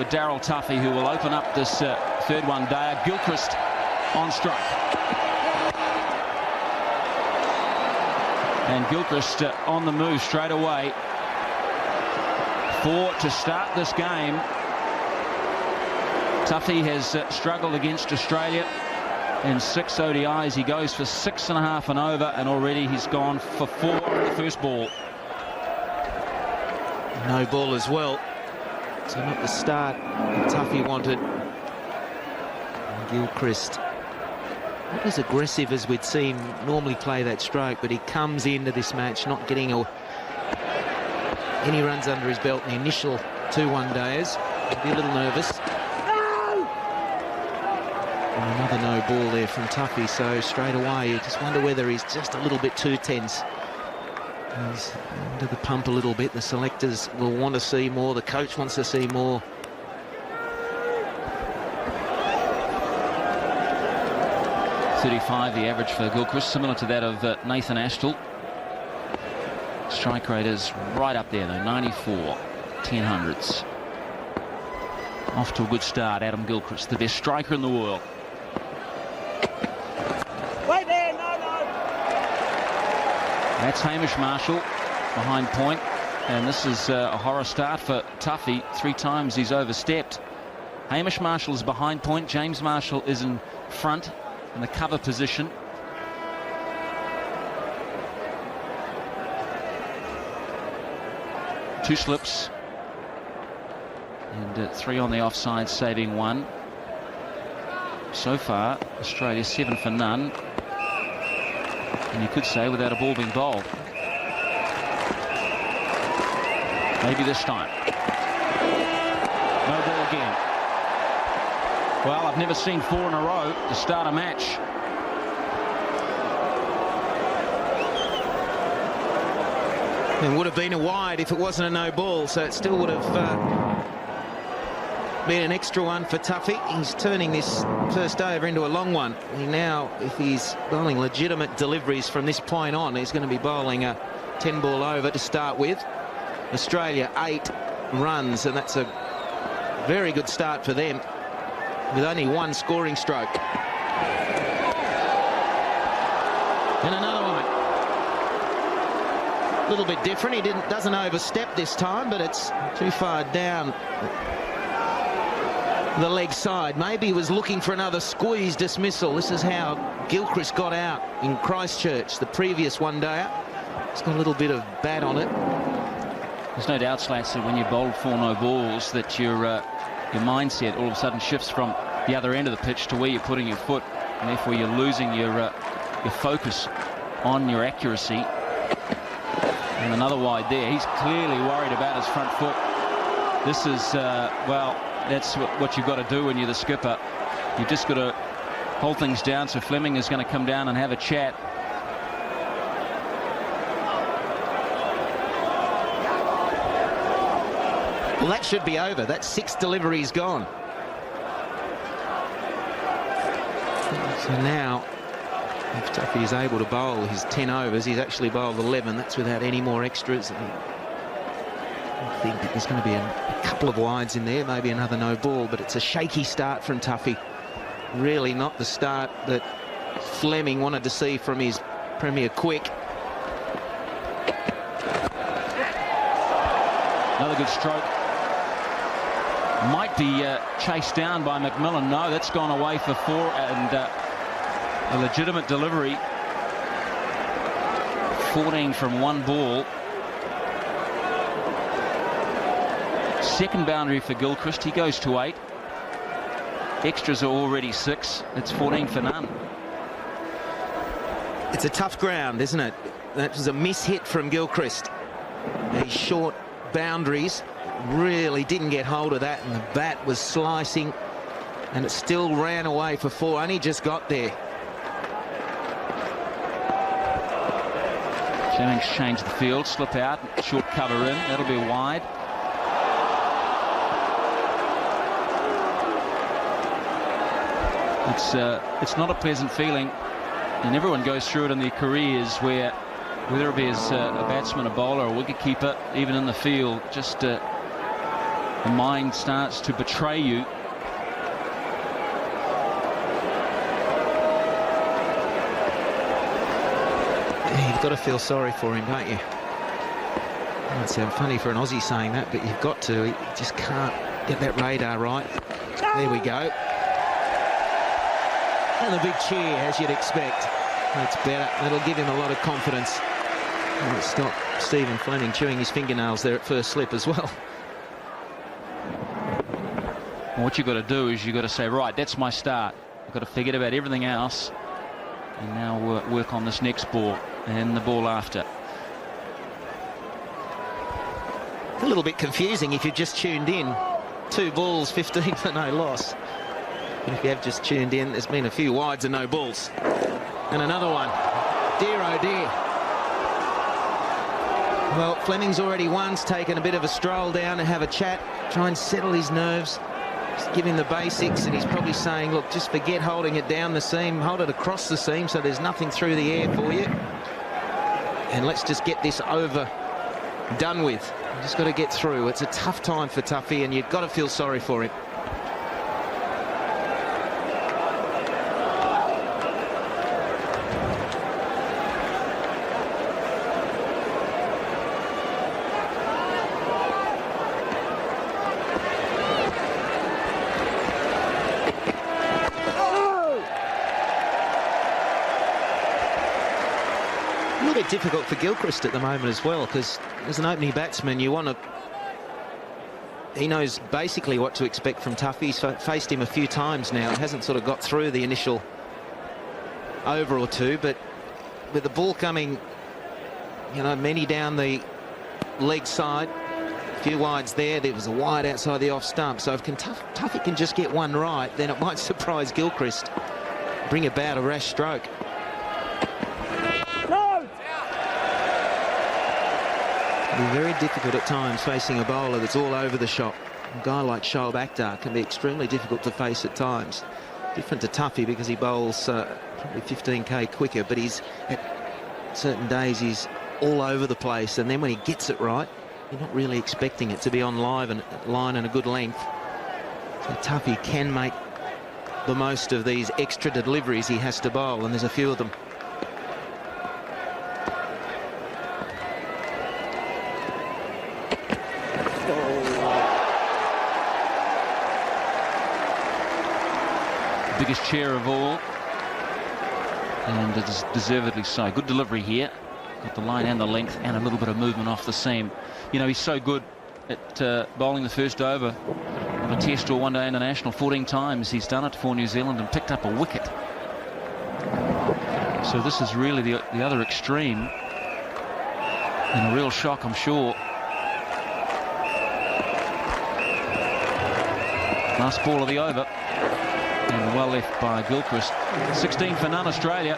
Darry Tuffy, who will open up this third one-dayer. Gilchrist on strike. And Gilchrist on the move straight away. 4 to start this game. Tuffy has struggled against Australia in 6 ODIs. He goes for 6.5 and over, and already he's gone for 4 on the first ball. No ball as well. So not the start Tuffy wanted. And Gilchrist, not as aggressive as we'd seen normally play that stroke, but he comes into this match not getting any runs under his belt in the initial 2 one-dayers. He'll be a little nervous. And another no ball there from Tuffy, so straight away you just wonder whether he's just a little bit too tense. He's under the pump a little bit. The selectors will want to see more. The coach wants to see more. .35 the average for Gilchrist, similar to that of Nathan Ashton. Strike rate is right up there though, 94 10/100ths. Off to a good start, Adam Gilchrist, the best striker in the world. Wait there, no. That's Hamish Marshall behind point, and this is a horror start for Tuffy. 3 times he's overstepped. Hamish Marshall is behind point, James Marshall is in front in the cover position. Two slips and 3 on the offside, saving 1. So far Australia 7 for none, and you could say without a ball being bowled. Maybe this time. No ball again. Well, I've never seen 4 in a row to start a match. It would have been a wide if it wasn't a no ball, so it still would have been an extra one for Tuffy. He's turning this first over into a long one. Now, if he's bowling legitimate deliveries from this point on, he's going to be bowling a 10-ball over to start with. Australia 8 runs, and that's a very good start for them, with only 1 scoring stroke. And another one. A little bit different. He doesn't overstep this time, but it's too far down the leg side. Maybe he was looking for another squeeze dismissal. This is how Gilchrist got out in Christchurch, the previous one-dayer. It's got a little bit of bat on it. There's no doubt, Slats, that when you bowl 4 no balls, that your mindset all of a sudden shifts from the other end of the pitch to where you're putting your foot, and therefore you're losing your focus on your accuracy. And another wide there. He's clearly worried about his front foot. This is, well, that's what you've got to do when you're the skipper. You've just got to hold things down, so Fleming is going to come down and have a chat. Well, that should be over. That's 6 deliveries gone. So now, if Tuffy is able to bowl his 10 overs, he's actually bowled 11. That's without any more extras. I think that there's going to be a couple of wides in there, maybe another no ball, but it's a shaky start from Tuffy. Really not the start that Fleming wanted to see from his Premier Quick. Another good stroke. Might be chased down by McMillan. No, that's gone away for 4, and a legitimate delivery. 14 from 1 ball. Second boundary for Gilchrist. He goes to 8. Extras are already 6. It's 14 for none. It's a tough ground, isn't it? That was a mishit from Gilchrist. These short boundaries really didn't get hold of that, and the bat was slicing, and it still ran away for 4. Only just got there. Fleming's changed the field. Slip out. Short cover in. That'll be wide. It's not a pleasant feeling, and everyone goes through it in their careers, where whether it be as a batsman, a bowler, a wicketkeeper, even in the field, just the mind starts to betray you. You've got to feel sorry for him, don't you? It might sound funny for an Aussie saying that, but you've got to. He just can't get that radar right. There we go. And a big cheer, as you'd expect. That's better. That'll give him a lot of confidence. Might stop Stephen Fleming chewing his fingernails there at first slip as well. Well, what you've got to do is you've got to say, right, that's my start. I've got to forget about everything else and now work on this next ball and the ball after. A little bit confusing if you've just tuned in. 2 balls, 15 for no loss. And if you have just tuned in, there's been a few wides and no balls. And another one. Dear oh dear. Well, Fleming's already once taken a bit of a stroll down and have a chat, try and settle his nerves, just give him the basics, and he's probably saying, look, just forget holding it down the seam, hold it across the seam so there's nothing through the air for you. And let's just get this over, done with. You just got to get through. It's a tough time for Tuffy, and you've got to feel sorry for him. A little bit difficult for Gilchrist at the moment as well, because as an opening batsman you want to... He knows basically what to expect from Tuffy. He's faced him a few times now. He hasn't sort of got through the initial over or two, but with the ball coming, you know, many down the leg side, a few wides there was a wide outside the off stump, so if Tuffy can just get one right, then it might surprise Gilchrist, bring about a rash stroke. It'll be very difficult at times facing a bowler that's all over the shop. A guy like Shoaib Akhtar can be extremely difficult to face at times. Different to Tuffy because he bowls probably 15k quicker, but he's at certain days he's all over the place, and then when he gets it right, you're not really expecting it to be on line and a good length. So Tuffy can make the most of these extra deliveries he has to bowl, and there's a few of them. Biggest chair of all, and it is deservedly so. Good delivery here, got the line and the length and a little bit of movement off the seam. You know, he's so good at bowling the first over on a test or one-day international. 14 times he's done it for New Zealand and picked up a wicket. So this is really the other extreme, and a real shock, I'm sure. Last ball of the over. And well left by Gilchrist. 16 for none, Australia.